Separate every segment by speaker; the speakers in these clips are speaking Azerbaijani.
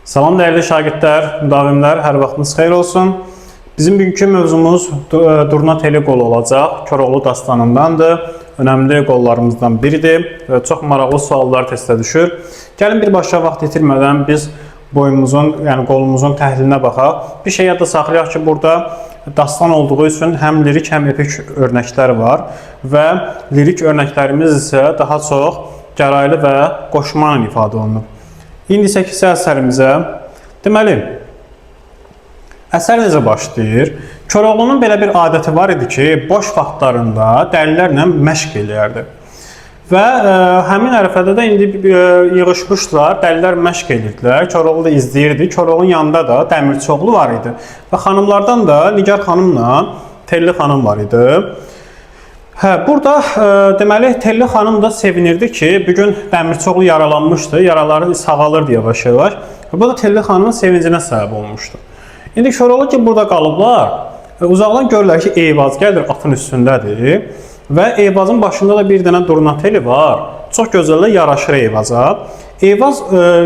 Speaker 1: Salam değerli şagirdlər, müdavimlər, hər vaxtınız xeyir olsun. Bizim bugünkü mövzumuz Durna Teli qolu olacaq. Koroğlu dastanındandır. Önemli qollarımızdan biridir. Çox maraqlı suallar testə düşür. Gəlin birbaşa vaxt itirmədən biz boyumuzun, yəni qolumuzun təhlilinə baxaq. Bir şey yadda saxlayaq ki, burada dastan olduğu üçün həm lirik, həm epik örnəklər var və lirik örnəklərimiz isə daha çox gəraylı və qoşmanla ifadə olunur. İndi isə əsərimizə, deməli, əsər necə başlayır? Koroğlunun belə bir adəti var idi ki, boş vaxtlarında dəlilərlə məşq eləyərdi. Və həmin ərəfədə də indi yığışmışlar, dəlilər məşq edirdilər. Koroğlu da izləyirdi. Koroğlunun yanında da Dəmirçioğlu var idi. Və xanımlardan da Nigar xanımla Telli xanım var idi. Burada deməli Telli xanım da sevinirdi ki, bugün Dəmirçioğlu yaralanmışdı, yaraları sağalırdı yavaş-yavaş. Bu da Telli xanımın sevincinə səbəb olmuşdu. İndi Koroğlu ki, burada qalıblar, uzaqdan görürlər ki, Eyvaz gəlir, atın üstündədir. Və Eyvazın başında da bir dənə Durna Teli var. Çox gözəllə yaraşır Eyvaza.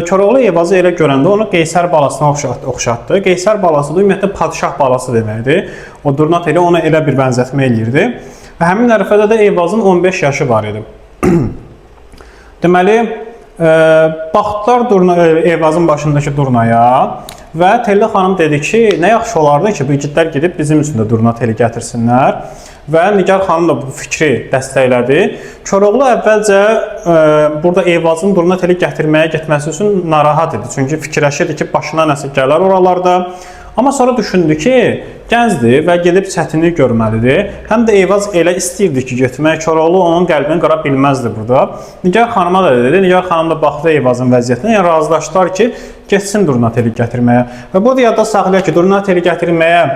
Speaker 1: Koroğlu Eyvazı elə görəndə onu Qeysər balasına oxşatdı. Qeysər balası da ümumiyyətlə padişah balası deməkdir. O Durna Teli ona elə bir bənzətmə eləyirdi. Və həmin ərəfədə də Eyvazın 15 yaşı var idi. Deməli, baxdılar Eyvazın başındakı Durnaya və Telli xanım dedi ki, nə yaxşı olardı ki, bu igidlər gedib bizim üçün də Durna Teli gətirsinlər. Və Nigar xanım da bu fikri dəstəklədi. Koroğlu əvvəlcə burada Eyvazın Durna Teli gətirməyə getməsi üçün narahat idi. Çünki fikirləşirdi ki, başına nəsə gələr oralarda. Amma sonra düşündü ki, gəncdir və gedib çətinlik görməlidir. Həm də Eyvaz elə istəyirdi ki, getmək. Koroğlu onun qəlbini qıra bilməzdi burada. Nigar xanıma da dedi. Nigar xanım da baxdı Eyvazın vəziyyətinə. Yəni razılaşdılar ki, getsin Durna Teli gətirməyə. Və burada yadda saxlayaq ki, Durna Teli gətirməyə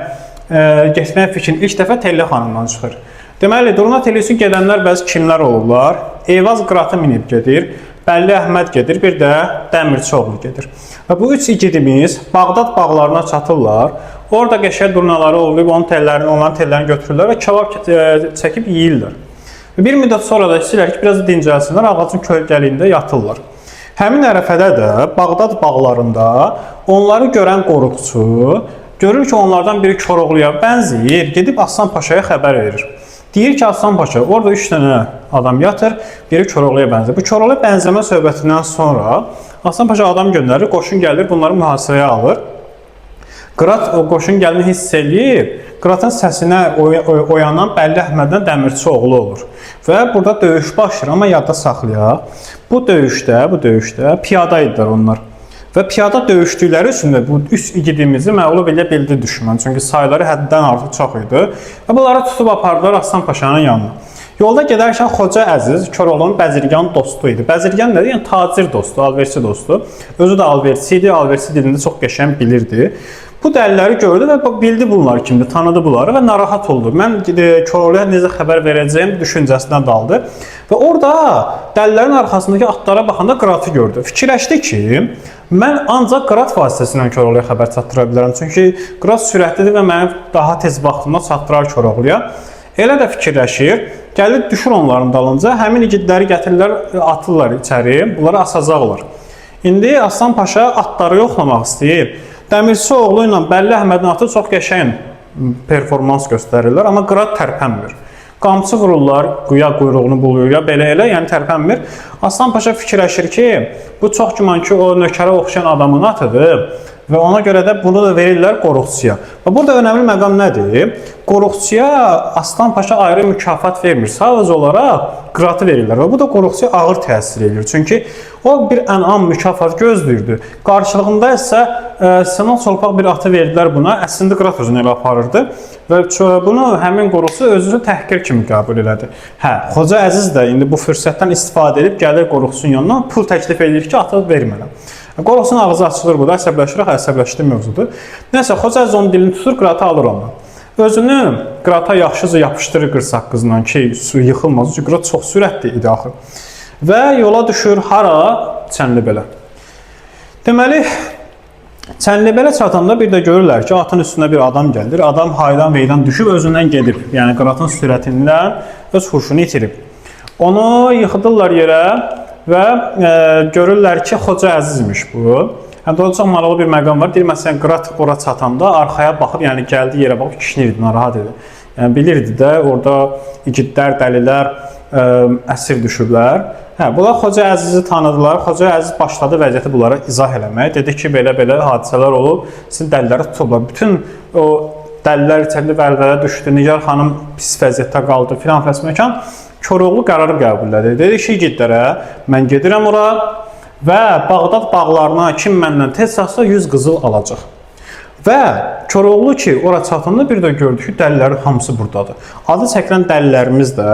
Speaker 1: getmək fikrin ilk dəfə Telli xanımdan çıxır. Deməli, Durna Teli üçün gedənlər bəzi kimlər olurlar? Eyvaz qıratı minib gedir, Bəlli Əhməd gedir, bir də Dəmirçioğlu gedir. Və bu üç igidimiz Bağdad bağlarına çatırlar. Orada qəşəng durnaları olub, onların tellərini götürürlər və kebab çəkib yeyirlər. Bir müddət sonra da istəyirlər ki, biraz dincəlsinlər, ağacın kölgəliyində yatırlar. Həmin ərəfədə də Bağdad bağlarında onları görən qoruqçu görür ki, onlardan biri Koroğluya bənzəyir, gedib Aslan Paşaya xəbər verir. Deyir ki, Aslan Paşa, orada 3 dənə adam yatır, biri Koroğluya bənzəyir. Bu Koroğluya bənzəmə söhbətindən sonra Aslan Paşa adam göndərir, qoşun gəlir, bunları mühasirəyə alır. Qırat o qoşun gəlini hiss eləyib, Qıratın səsinə oyanan Bəlli Əhməddən Dəmirçioğlu olur. Və burada döyüş başlayır, amma yadda saxlayaq. Bu döyüşdə piyada idilər onlar. Və piyada döyüşdükləri üçün də bu üç igidimizi məğlub edə bildi düşmən. Çünki sayları həddən artıq çox idi. Və bunları tutub apardılar Aslan Paşanın yanına. Yolda gedərkən Xoca Əziz Koroğlunun Bəzirgan dostu idi. Bəzirgan nədir? Yəni tacir dostu, alverçi dostu. Özü də alverçi idi, alverçi dilində çox qəşəng bilirdi. Bu dəlilləri gördü və bildi bunlar kimdir, tanıdı bunları və narahat oldu. Mən Koroğluya necə xəbər verəcəyim düşüncəsinə daldı. Və orada dəlillərin arxasındakı atlara baxanda Qıratı gördü. Fikirləşdi ki, mən ancaq Qırat vasitəsilə Koroğluya xəbər çatdıra bilərəm. Çünki Qırat sürətlidir və məni daha tez vaxtında çatdırar Koroğluya. Elə də fikirləşir, gəlir düşür onların dalınca, həmin igidləri gətirirlər, atırlar içəri, bunları asacaqlar. İndi Aslan Paşa atları yoxlamaq istəyir. Dəmirçioğlu ilə Bəlli Əhmədin atı çox qəşəng performans göstərirlər, amma Qırat tərpənmir. Qamçı vururlar, quyruğunu buluyor ya belə elə, yəni tərpənmir. Aslan Paşa fikirləşir ki, bu çox güman ki, o nökərə oxşayan adamın atıdır və ona görə də bunu da verirlər qoruqçuya. Və burada önəmli məqam nədir? Qoruqçuya Aslan Paşa ayrı mükafat vermir, sadəcə olaraq Qıratı verirlər və bu da qoruqçuya ağır təsir edir. Çünki o bir ənam mükafat gözləyirdi. Qarşılığında isə sınaq çolpaq bir atı verdilər buna. Əslində Qırat özünü elə aparırdı və bunu həmin qoruqçu özünü təhqir kimi qəbul elədi. Xoca Əziz də indi bu fürsətdən istifadə edib gəlir qoruqçunun yanına, pul təklif edir ki, atı vermərəm. Qoruqçunun ağzı açılır burada, əsəbləşdiyi mövzudur. Nəsə, Xoca Əziz onun dilini tutur, Qıratı alır ondan. Özünü Qırata yaxşıca yapışdırır qırsaq qızla ki, su yıxılmaz. Çünki Qırat çox sürətli idi axı. Və yola düşür hara? Çənlibelə. Deməli, Çənlibelə çatanda bir də görürlər ki, atın üstünə bir adam gəlir. Adam haydan veydan düşüb özündən gedib. Yəni Qıratın sürətindən öz huşunu itirib. Onu yıxıdırlar yerə və görürlər ki, Xoca Əzizmiş bu. Yəni orada çox maraqlı bir məqam var. Deyir məsələn Qırat ora çatanda arxaya baxıb, yəni gəldiyi yerə baxıb kişnirdi, narahat idi. Yəni bilirdi də orada igidlər, dəlilər əsir düşüblər. Bunlar Xoca Əzizi tanıdılar. Xoca Əziz başladı vəziyyəti bunlara izah eləmək. Dedi ki, belə-belə hadisələr olub, sizin dəliləri tutublar. Bütün o dəlilər içəridə vəlvələ düşdü, Nigar xanım pis vəziyyətdə qaldı, filan fəsməkan. Koroğlu qərarı qəbul elədi. Dedi ki, igidlərə, mən gedirəm ora və Bağdad bağlarına kim məndən tez çatsa 100 qızıl alacaq. Və Koroğlu ki, ora çatanda bir də gördü ki, dəlilərin hamısı buradadır. Adı çəkilən dəlilərimiz də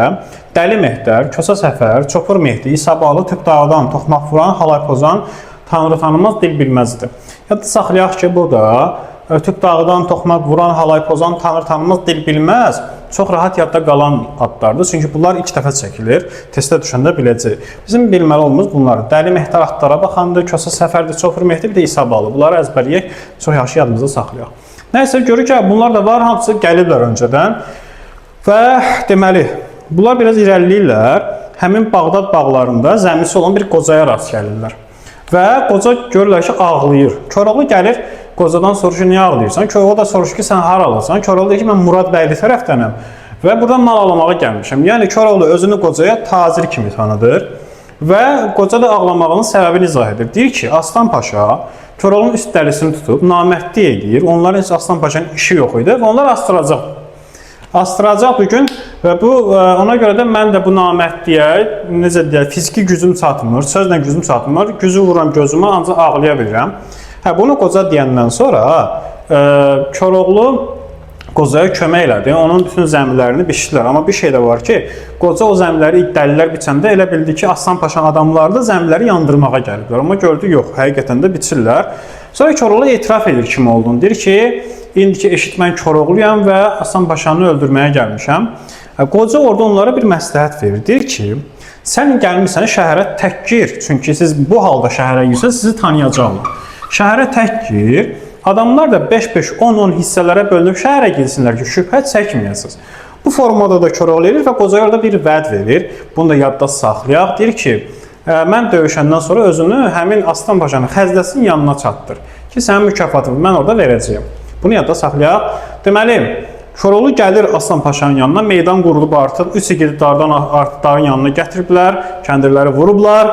Speaker 1: Dəli Mehdər, Kosa Səfər, Çopur Mehdi, İsabalı, Tüqdağdan, Toxmaq vuran, Halay pozan, Tanrı tanımaz, dil bilməzdir. Yadda saxlayaq ki, burada Tüqdağdan, Toxmaq vuran, Halay pozan, Tanrı tanımaz, dil bilməz çox rahat yadda qalan adlardır. Çünki bunlar ilk dəfə çəkilir. Testə düşəndə biləcək. Bizim bilməli olmamız bunlar. Dəli Mehdər adlara baxandır, Kosa Səfərdir, Çopur Mehdi, bir də İsabalı. Bunları əzbərləyək, çox yaxşı yadımızda saxlayaq. Nəysə, görürük ki, bunlar da var, hamısı gəliblər öncədən. Və deməli, bunlar biraz irəliləyirlər. Həmin Bağdad bağlarında zəmisi olan bir qocaya rast gəlirlər. Və qoca görürlər ki, ağlayır. Koroğlu gəlir, qocadan soruşur, niyə ağlayırsan? Koroğlu da soruşur ki, sən hara alırsan? Koroğlu deyir ki, mən Murad bəyli tərəfdənəm və buradan mal alamağa gəlmişəm. Yəni, Koroğlu özünü qocaya tazir kimi tanıdır və qoca da ağlamağının səbəbini izah edir. Deyir ki, Aslan Paşa Koroğlunun üst dəlisini tutub, namərdlik edir. Onların heç Aslan Paşanın işi yox idi və onlar astıracaq. Astıracaq bugün və ona görə də mən də bu namərdliyə, necə deyək, fiziki gücüm çatmır, sözlə gücüm çatmır, gücü vururam gözümə, ancaq ağlaya bilirəm. Bunu qoca deyəndən sonra Koroğlu qocaya kömək elədi, onun bütün zəmilərini biçdilər. Amma bir şey də var ki, qoca o zəmiləri dəlilər biçəndə elə bildi ki, Aslan Paşanın adamları da zəmiləri yandırmağa gəliblər. Amma gördü, yox, həqiqətən də biçirlər. Sonra Koroğlu etiraf edir kim olduğunu. Deyir ki, indiki eşit mən Koroğluyam və Aslan Paşanı öldürməyə gəlmişəm. Qoca orada onlara bir məsləhət verir. Deyir ki, sən gəlmirsən şəhərə tək gir. Çünki siz bu halda şəhərə girsəniz, sizi tanıyacaqlar. Şəhərə tək gir. Adamlar da 5-5, 10-10 hissələrə bölünüb şəhərə girsinlər ki, şübhə çəkməyəsiniz. Bu formada da Koroğlu edir və qocaya orada bir vəd verir. Bunu da yadda saxlayaq. Deyir ki, mən döyüşəndən sonra özünü həmin Aslan Paşanın xəzdəsinin yanına çatdır ki, sənin mükafatını mən orada verəcəyəm. Bunu yadda saxlayaq. Deməli, Koroğlu gəlir Aslan Paşanın yanına, meydan qurulub artıq, 3 igidi dağın yanına gətiriblər, kəndirləri vurublar.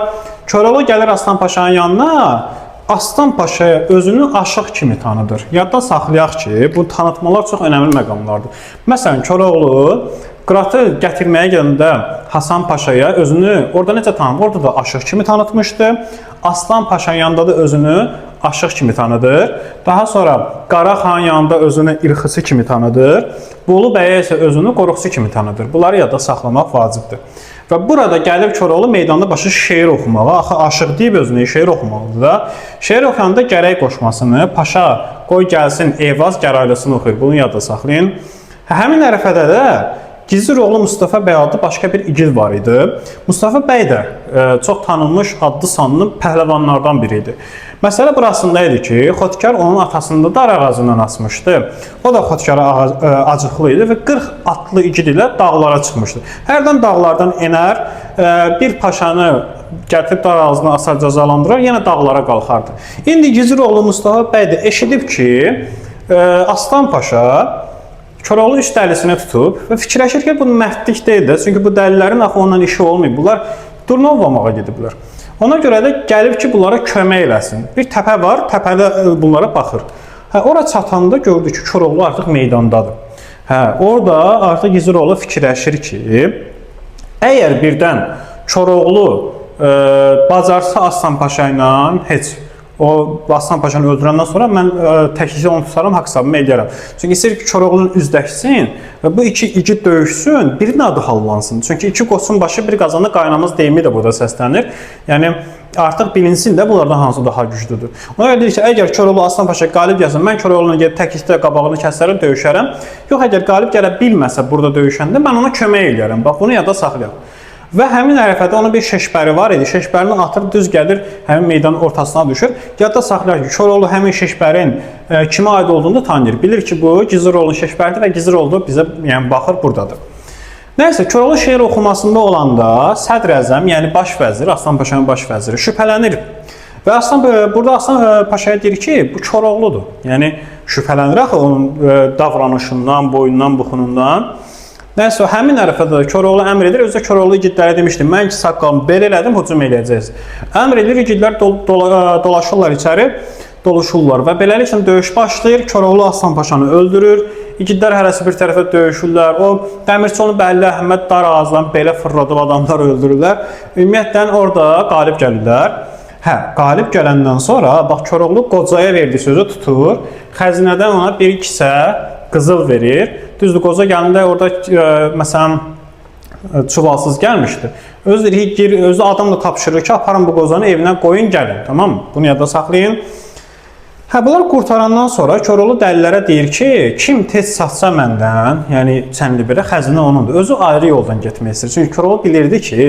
Speaker 1: Koroğlu gəlir Aslan Paşanın yanına, Aslan Paşaya özünü aşıq kimi tanıdır. Yadda saxlayaq ki, bu tanıtmalar çox önəmli məqamlardır. Məsələn, Koroğlu Qıratı gətirməyə gələndə Hasan Paşaya özünü orada necə tanıdı? Orada da aşıq kimi tanıtmışdı. Aslan Paşanın yanında da özünü aşıq kimi tanıdır. Daha sonra Qaraxanın yanında özünü İlxısı kimi tanıdır. Bolu bəyə isə özünü Qoruqsu kimi tanıdır. Bunları yadda saxlamaq vacibdir. Və burada gəlib Koroğlu meydanda başlayır şeir oxumağa. Axı aşıq deyib özünə şeir oxumalıdır da. Şeir oxuyanda gərək qoşmasını, paşa qoy gəlsin Eyvaz gəraylısını oxuyur. Bunu yadda saxlayın. Həmin ərəfədə də Gizir oğlu Mustafa bəy adlı başqa bir igid var idi. Mustafa bəy də çox tanınmış, adlı sanlı pəhləvanlardan biri idi. Məsələ burasında idi ki, Xotkar onun atasını da dar ağacından asmışdı. O da Xotkara acıqlı idi və 40 atlı igid ilə dağlara çıxmışdı. Hərdən dağlardan enər, bir paşanı gətirib dar ağacına asar cəzalandırar, yenə dağlara qalxardı. İndi Gizir oğlu Mustafa bəy də eşidib ki, Aslan Paşa Koroğlu üst dəlisini tutub və fikirləşir ki, bu mərdlik deyil də, çünki bu dəlilərin axı ondan işi olmayıb. Bunlar Durnavlamağa gediblər. Ona görə də gəlib ki, bunlara kömək eləsin. Bir təpə var, təpədə bunlara baxır. Ora çatanda gördü ki, Koroğlu artıq meydandadır. Orada artıq Giziroğlu fikirləşir ki, əgər birdən Koroğlu bacarsa Aslan Paşa ilə heç o Aslan Paşanı öldürəndən sonra mən təklikdə onu tutaram, haqq hesabımı eləyərəm. Çünki istəyir ki, Koroğlunun üzləşsin və bu iki igid döyüşsün, birinin adı hallansın. Çünki iki qoçun başı bir qazanda qaynamaz deyimi də burada səslənir. Yəni artıq bilinsin də bunlardan hansı daha güclüdür. Ona görə deyir ki, əgər Koroğlu Aslan Paşa qalib gəlsin, mən Koroğluna gedib təklikdə qabağını kəsərəm, döyüşərəm. Yox, əgər qalib gələ bilməsə burada döyüşəndə mən ona kömək eləyərəm. Bax, bunu yadda saxlayaq. Və həmin ərəfədə onun bir şeşbəri var idi. Şeşbərini atır, düz gəlir, həmin meydanın ortasına düşür. Yadda saxlayaq ki, Koroğlu həmin şeşbərin kimə aid olduğunu tanıyır. Bilir ki, bu Giziroğlu'nun şeşbəridir və Giziroğlu bizə baxır, buradadır. Nəysə, Koroğlu şeir oxumasında olanda Sədr Əzəm, yəni baş vəzir, Aslan Paşanın baş vəziri şübhələnir. Və burada Aslan Paşaya deyir ki, bu Koroğludur. Yəni şübhələnir axı onun davranışından, boyundan, buxunundan. Nəysə, həmin ərəfədə Koroğlu əmr edir, özü də Koroğlu igidlərə demişdi, mən ki saqqalımı belə elədim, hücum eləyəcəyiz. Əmr edir, igidlər dolaşırlar içəri, doluşurlar və beləliklə döyüş başlayır, Koroğlu Aslan Paşanı öldürür, igidlər hərəsi bir tərəfə döyüşürlər, o Dəmirçioğlu Bəlli Əhməd dar ağızdan belə fırladıb adamlar öldürürlər, ümumiyyətlə orada qalib gəlirlər. Hə, qalib gələndən sonra, bax Koroğlu qocaya verdiyi sözü tutur, xəzinədən ona bir kisə qızıl verir. Düzdür, qoca gəlində orada məsələn çuvalsız gəlmişdi. Özü adam da tapşırır ki, aparın bu qozanı evinə qoyun gəlin, tamam mı? Bunu yadda saxlayın. Hə, bunlar qurtarandan sonra Koroğlu dəlilərə deyir ki, kim tez satsa məndən, yəni Çənlibelə xəzinə onundur. Özü ayrı yoldan getmək istəyir. Çünki Koroğlu bilirdi ki,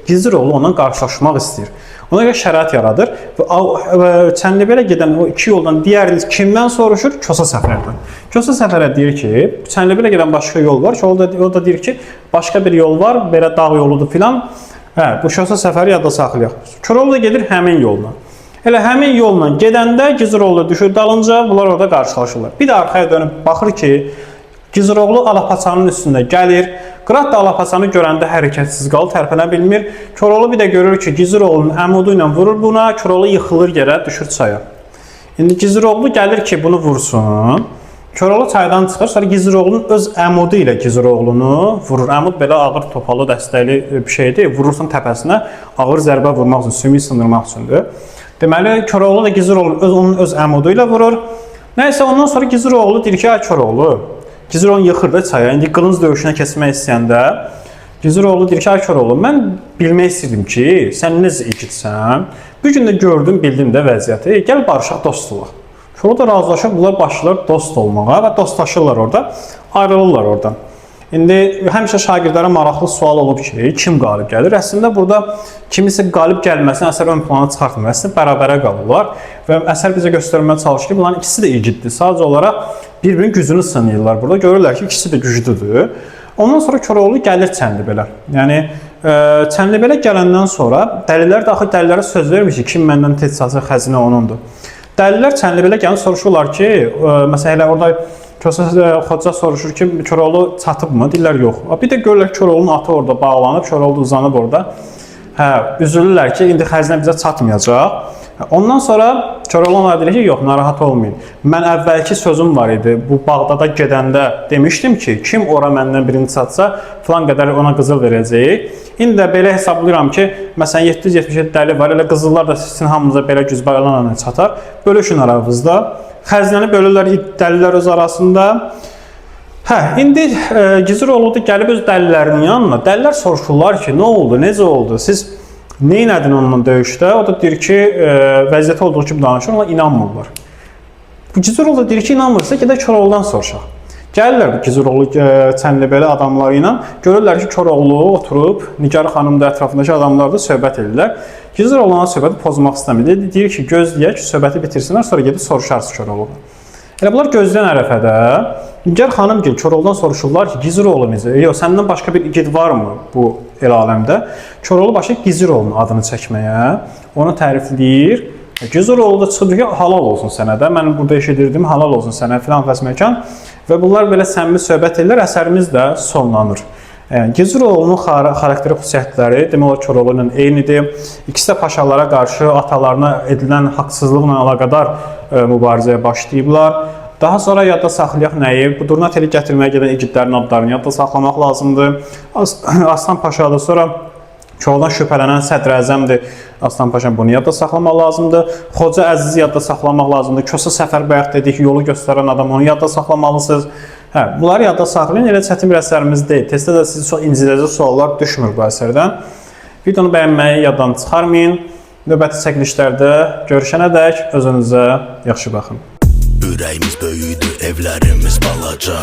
Speaker 1: Giziroğlu ondan qarşılaşmaq istəyir. Ona görə şərait yaradır və Çənlibelə gedən o iki yoldan digəriniz kimdən soruşur? Kosa Səfərdən. Kosa Səfərə deyir ki, Çənlibelə gedən başqa yol var. O da deyir ki, başqa bir yol var, belə dağ yoludur filan. Hə, bu Kosa Səfəri yadda saxlayaq. Koroğlu da gedir həmin yolla. Elə həmin yolla gedəndə Giziroğlu düşür dalınca, bunlar orada qarşılaşırlar. Bir də arxaya dönüb baxır ki, Giziroğlu Alapaçanın üstündə gəlir. Qırat da Alapaçanı görəndə hərəkətsiz qalır, tərpənə bilmir. Koroğlu bir də görür ki, Giziroğlunun əmudu ilə vurur buna, Koroğlu yıxılır yerə, düşür çaya. İndi Giziroğlu gəlir ki, bunu vursun. Koroğlu çaydan çıxır, sonra Giziroğlunun öz əmudu ilə Giziroğlunu vurur. Əmud belə ağır topalı, dəstəkli bir şeydir. Vurursan təpəsinə, ağır zərbə vurmaq üçün, sümük sındırmaq üçündür. Deməli, Koroğlu da Giziroğlunu onun öz əmudu ilə vurur. Nəysə, ondan sonra Giziroğlu deyir ki, ay Koroğlu, Giziroğlu yıxır da çaya. İndi qılınc döyüşünə keçmək istəyəndə Giziroğlu deyir ki, ay Koroğlu, mən bilmək istəyirdim ki, sən necə igidsən. Bir gün də gördüm, bildim də vəziyyəti. Gəl barışaq, dost olaq. Koroğlu da razılaşır, bunlar başlayırlar dost olmağa və dostlaşırlar orada, ayrılırlar oradan. İndi həmişə şagirdlərə maraqlı sual olub ki, kim qalib gəlir? Əslində burada kimisə qalib gəlməsini əsər ön plana çıxartmır. Əslində bərabərə qalırlar və əsər bizə göstərməyə çalışır ki, bunların ikisi də igiddir. Sadəcə olaraq bir-birinin gücünü sınayırlar burada. Görürlər ki, ikisi də güclüdür. Ondan sonra Koroğlu gəlir Çənlibelə. Yəni Çənlibelə gələndən sonra dəlilər də axı dəlilərə söz vermiş ki, kim məndən tez satsa xəzinə onundur. Dəlilər Çənlibelə gəlib soruşurlar ki, məsələn orada Xoca soruşur ki, Koroğlu çatıbmı? Deyirlər, yox. Bir də görürlər ki, Koroğlunun atı orada bağlanıb, Koroğlu uzanıb orada. Hə, üzülürlər ki, indi xəzinə bizə çatmayacaq. Ondan sonra Koroğlu ona deyir ki, yox, narahat olmayın. Mən əvvəlki sözüm var idi, bu Bağdada gedəndə demişdim ki, kim ora məndən birini çatsa, filan qədər ona qızıl verəcəyik. İndi də belə hesablayıram ki, məsələn 777 dəli var, elə qızıllar da sizin hamınıza belə güzbəlanla çatar. Bölüşün aranızda. Xəzinəni bölürlər dəlilər öz arasında. Hə, indi Giziroğlu da gəlib öz dəlilərinin yanına. Dəlilər soruşurlar ki, nə oldu, necə oldu, siz nə inədin onunla döyüşdə? O da deyir ki, vəziyyəti olduğu kimi danışır, ona inanmırlar. Bu Giziroğlu da deyir ki, inanmırsa gedək Koroğludan soruşaq. Gəlirlər bu Giziroğlu Çənlibelə adamları ilə, görürlər ki, Koroğlu oturub, Nigar xanım da ətrafındakı adamlar da söhbət edirlər. Giziroğlu ona söhbəti pozmaq istəmir. Deyir ki, gözləyək ki, söhbəti bitirsinlər, sonra gedib soruşarsın Koroğlu'dan. Elə bunlar gözləyən ərəfədə Nigar xanım gel Koroğlu'dan soruşurlar ki, Giziroğlu necə? Yox, səndən başqa bir igid varmı bu el aləmdə? Koroğlu başlayır Giziroğlu'nun adını çəkməyə, onu tərifləyir. Giziroğlu da çıxır ki, halal olsun sənə də, mən burada eşidirdim, halal olsun sənə filan fəs məkan. Və bunlar belə səmimi söhbət edirlər, əsərimiz də sonlanır. Giziroğlu'nun xarakteri xüsusiyyətləri demək olar Koroğlu ilə eynidir. İkisi də paşalara qarşı atalarına edilən haqsızlıqla əlaqədar mübarizəyə başlayıblar. Daha sonra yadda saxlayaq nəyi? Bu Durna Teli gətirməyə gedən igidlərin adlarını yadda saxlamaq lazımdır. Aslan Paşa da sonra Koroğlu'dan şübhələnən Sədrəzəmdir. Aslan Paşa bunu yadda saxlamaq lazımdır. Xoca Əzizi yadda saxlamaq lazımdır. Kosa Səfər bayaq dedik, yolu göstərən adam, onu yadda saxlamalısınız. Hə, bunları yadda saxlayın. Elə çətin bir əsərimiz deyil. Testdə də sizi çox incitəcək suallar düşmür bu əsərdən. Videonu bəyənməyi yaddan çıxarmayın. Növbəti çəkilişlərdə görüşənədək özünüzə yaxşı baxın.
Speaker 2: Ürəyimiz böyüdü, evlərimiz balaca.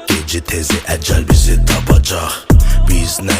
Speaker 2: Gecə tezi əcəl bizi tapacaq. Biz nə